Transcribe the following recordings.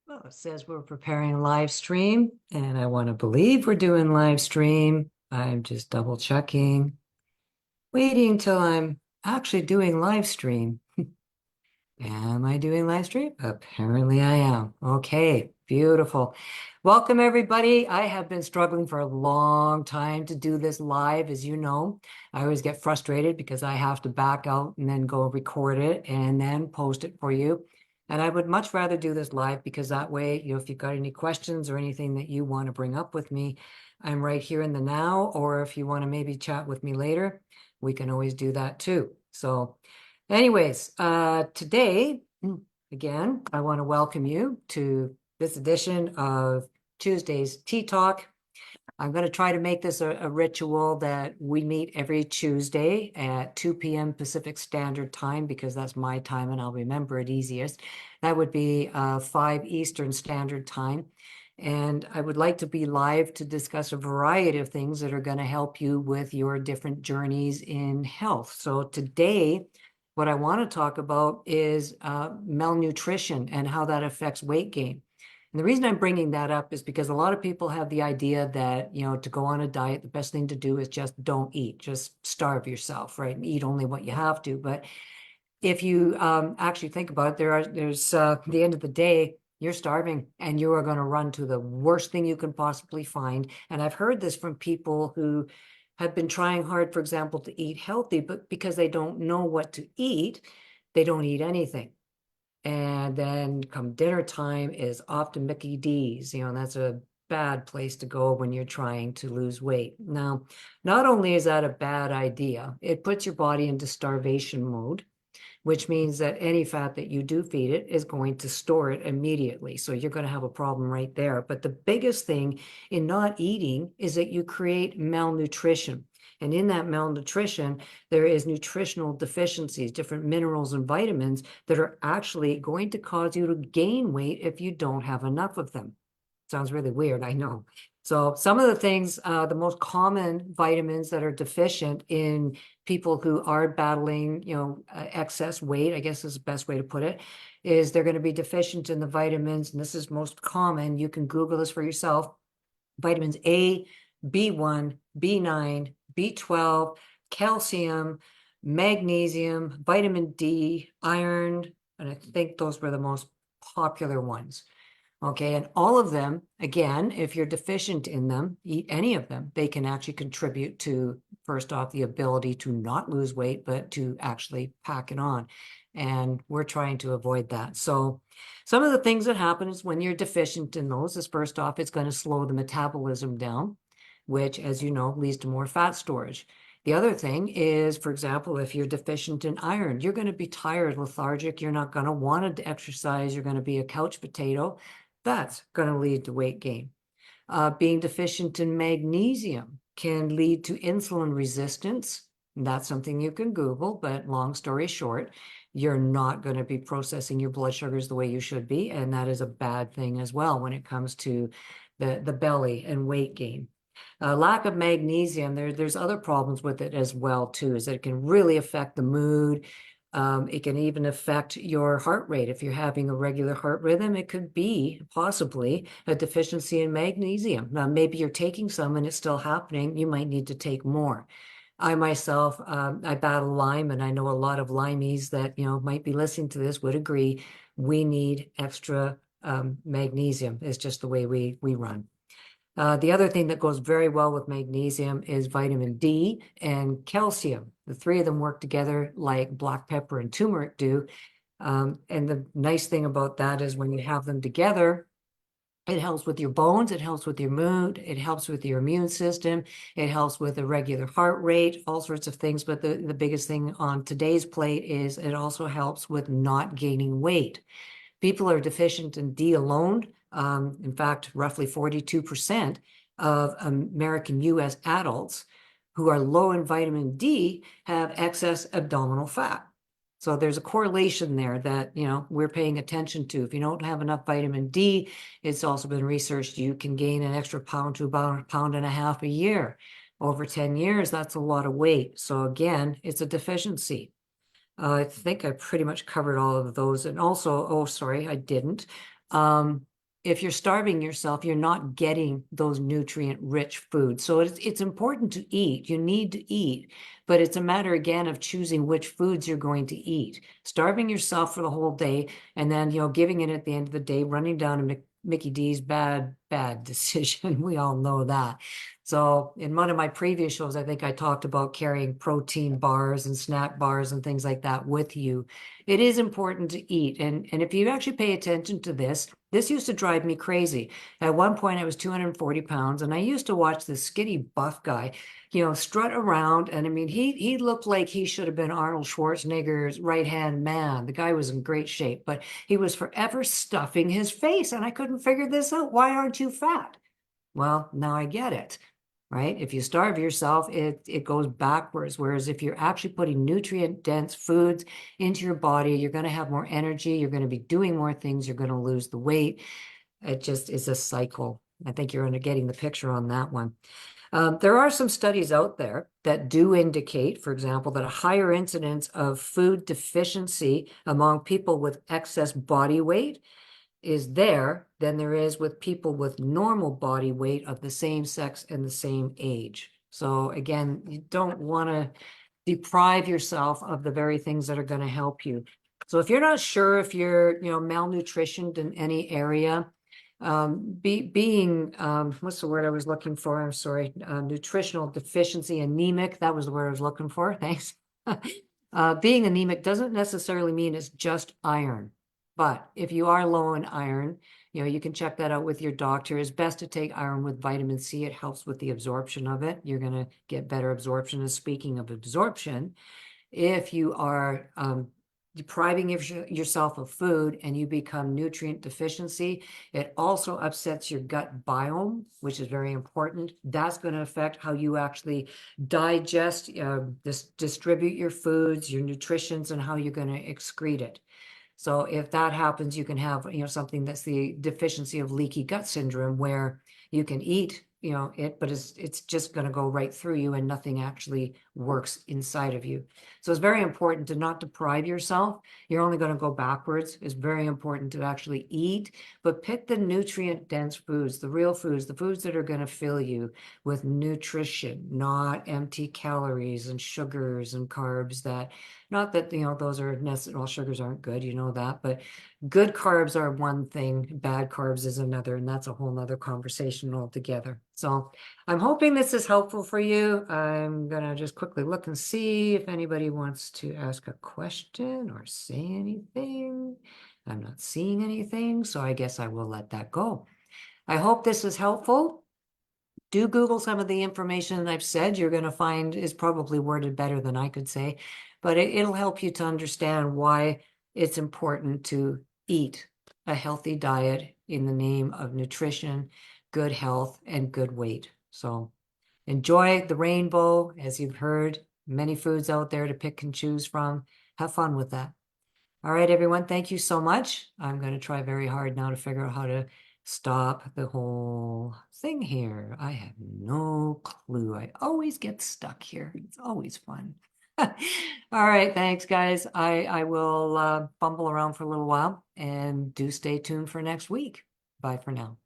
Well, it says we're preparing a live stream, and I want to believe we're doing live stream. I'm just double checking, waiting till I'm actually doing live stream. Am I doing live stream? Apparently I am. Okay, beautiful. Welcome, everybody. I have been struggling for a long time to do this live, as you know. I always get frustrated because I have to back out and then go record it and then post it for you. And I would much rather do this live because that way, if you've got any questions or anything that you want to bring up with me, I'm right here in the now. Or if you want to maybe chat with me later, we can always do that too. So anyways, today, again, I want to welcome you to this edition of Tuesday's Tea Talk. I'm going to try to make this a ritual that we meet every Tuesday at 2 p.m. Pacific Standard Time because that's my time and I'll remember it easiest. That would be 5 Eastern Standard Time. And I would like to be live to discuss a variety of things that are going to help you with your different journeys in health. So today, what I want to talk about is malnutrition and how that affects weight gain. And the reason I'm bringing that up is because a lot of people have the idea that, to go on a diet, the best thing to do is just don't eat, just starve yourself, right? And eat only what you have to. But if you actually think about it, there's the end of the day, you're starving and you are going to run to the worst thing you can possibly find. And I've heard this from people who have been trying hard, for example, to eat healthy, but because they don't know what to eat, they don't eat anything. And then come dinner time is off to Mickey D's, and that's a bad place to go when you're trying to lose weight. Now, not only is that a bad idea, it puts your body into starvation mode, which means that any fat that you do feed it is going to store it immediately. So you're going to have a problem right there. But the biggest thing in not eating is that you create malnutrition. And in that malnutrition, there is nutritional deficiencies, different minerals and vitamins that are actually going to cause you to gain weight if you don't have enough of them. Sounds really weird, I know. So some of the things, the most common vitamins that are deficient in people who are battling, excess weight, I guess is the best way to put it, is they're going to be deficient in the vitamins, and this is most common. You can Google this for yourself. Vitamins A, B1, B9, B12, calcium, magnesium, vitamin D, iron, and I think those were the most popular ones. Okay, and all of them, again, if you're deficient in them, eat any of them, they can actually contribute to, first off, the ability to not lose weight, but to actually pack it on. And we're trying to avoid that. So some of the things that happen is when you're deficient in those is, first off, it's going to slow the metabolism down, which, as you know, leads to more fat storage. The other thing is, for example, if you're deficient in iron, you're going to be tired, lethargic. You're not going to want to exercise. You're going to be a couch potato. That's going to lead to weight gain. Being deficient in magnesium can lead to insulin resistance. That's something you can Google, but long story short, you're not going to be processing your blood sugars the way you should be. And that is a bad thing as well when it comes to the belly and weight gain. Lack of magnesium, there's other problems with it as well, too, is that it can really affect the mood. It can even affect your heart rate. If you're having a regular heart rhythm, it could be possibly a deficiency in magnesium. Now, maybe you're taking some and it's still happening. You might need to take more. I myself, I battle Lyme, and I know a lot of Lymies that, might be listening to this would agree. We need extra magnesium. It's just the way we run. The other thing that goes very well with magnesium is vitamin D and calcium. The three of them work together like black pepper and turmeric do. And the nice thing about that is when you have them together, it helps with your bones, it helps with your mood, it helps with your immune system, it helps with a regular heart rate, all sorts of things. But the biggest thing on today's plate is it also helps with not gaining weight. People are deficient in D alone. In fact, roughly 42% of American US adults who are low in vitamin D have excess abdominal fat. So there's a correlation there that, we're paying attention to. If you don't have enough vitamin D, it's also been researched, you can gain an extra pound to about a pound and a half a year. Over 10 years, that's a lot of weight. So again, it's a deficiency. I think I pretty much covered all of those. And also, oh, sorry, I didn't. if you're starving yourself, you're not getting those nutrient-rich foods. So it's important to eat. You need to eat, but it's a matter again of choosing which foods you're going to eat. Starving yourself for the whole day and then, giving it at the end of the day, running down to Mickey D's, bad decision. We all know that. So in one of my previous shows, I think I talked about carrying protein bars and snack bars and things like that with you. It is important to eat. And if you actually pay attention to this used to drive me crazy. At one point, I was 240 pounds, and I used to watch this skinny buff guy, strut around. And I mean, he looked like he should have been Arnold Schwarzenegger's right-hand man. The guy was in great shape, but he was forever stuffing his face, and I couldn't figure this out. Why aren't you fat? Well, now I get it, right? If you starve yourself, it goes backwards. Whereas if you're actually putting nutrient-dense foods into your body, you're going to have more energy. You're going to be doing more things. You're going to lose the weight. It just is a cycle. I think you're getting the picture on that one. There are some studies out there that do indicate, for example, that a higher incidence of food deficiency among people with excess body weight is there than there is with people with normal body weight of the same sex and the same age. So again, you don't want to deprive yourself of the very things that are going to help you. So if you're not sure if you're, malnutritioned in any area, being what's the word I was looking for? I'm sorry, nutritional deficiency, anemic. That was the word I was looking for. Thanks. Being anemic doesn't necessarily mean it's just iron. But if you are low in iron, you can check that out with your doctor. It's best to take iron with vitamin C. It helps with the absorption of it. You're going to get better absorption. And speaking of absorption, if you are depriving yourself of food and you become nutrient deficiency, it also upsets your gut biome, which is very important. That's going to affect how you actually digest, distribute your foods, your nutritions, and how you're going to excrete it. So if that happens, you can have, something that's the deficiency of leaky gut syndrome, where you can eat, it, but it's just going to go right through you and nothing actually works inside of you. So it's very important to not deprive yourself. You're only going to go backwards. It's very important to actually eat, but pick the nutrient dense foods, the real foods, the foods that are going to fill you with nutrition, not empty calories and sugars and carbs that, not that, those are necessary, all sugars aren't good, that, but good carbs are one thing, bad carbs is another, and that's a whole nother conversation altogether. So I'm hoping this is helpful for you. I'm gonna just quickly look and see if anybody wants to ask a question or say anything. I'm not seeing anything, so I guess I will let that go. I hope this is helpful. Do Google some of the information that I've said. You're going to find is probably worded better than I could say, but it'll help you to understand why it's important to eat a healthy diet in the name of nutrition, good health, and good weight. So enjoy the rainbow. As you've heard, many foods out there to pick and choose from. Have fun with that. All right, everyone, thank you so much. I'm going to try very hard now to figure out how to stop the whole thing here. I have no clue. I always get stuck here. It's always fun. All right, thanks, guys. I will bumble around for a little while, and do stay tuned for next week. Bye for now.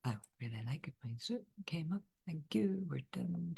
I really like it. My suit came up. Thank you. We're done.